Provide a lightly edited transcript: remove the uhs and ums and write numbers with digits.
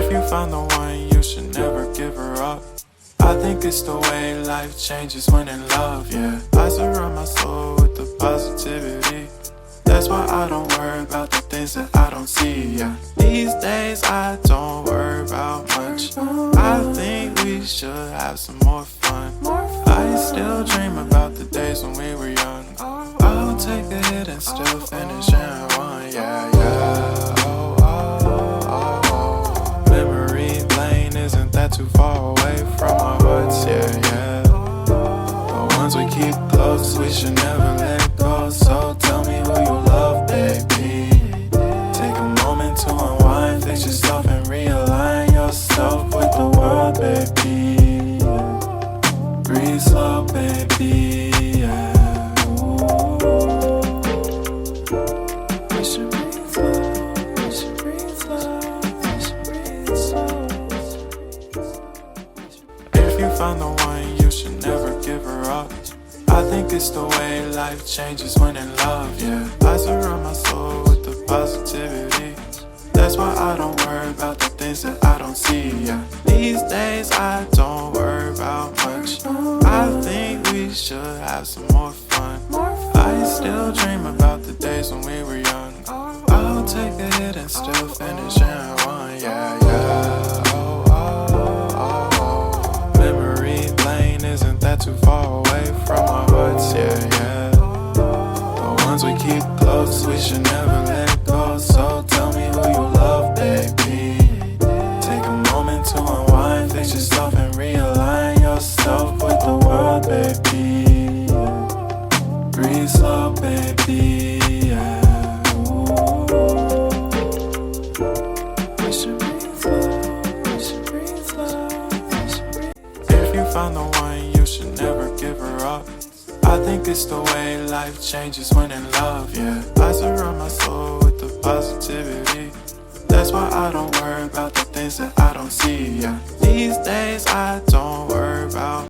If you found the one, you should never give her up. I think it's the way life changes when in love, yeah. I surround my soul with the positivity. That's why I don't worry about the things that I don't see, yeah. These days I don't worry about much. I think we should have some more fun. I still dream about the days when we were young. I'll take a hit and still finish in one, yeah, yeah. Oh, oh, oh, oh. Memory lane isn't that too far away from our hearts, yeah, yeah. But once we keep close, we should never let go. So tell me who you love, baby. Take a moment to unwind, fix yourself and realign yourself with the world, baby. Breathe slow, baby, yeah. We should breathe slow, we should breathe slow, we should breathe slow. If you found the one, you should never give her up. I think it's the way life changes when in love, yeah. I surround my soul with the positivity. That's why I don't worry about the things that I don't see, yeah. These days I don't worry about much. I think we should have some more fun. I still dream about the days when we were young. I'll take a hit and still finish in one, yeah, yeah. Oh, oh, oh, oh. Memory lane isn't that too far away from our hearts, yeah, yeah. But once we keep close, we should never let go. So tell me who you love, baby. Take a moment to unwind, fix yourself and realign yourself with the world, baby. Breathe slow, baby, yeah. We should breathe slow, we should breathe slow, we should breathe. If you found the one, you should never give her up. I think it's the way life changes when in love, yeah. I surround my soul with the positivity. That's why I don't worry about the things that I don't see, yeah. These days I don't worry about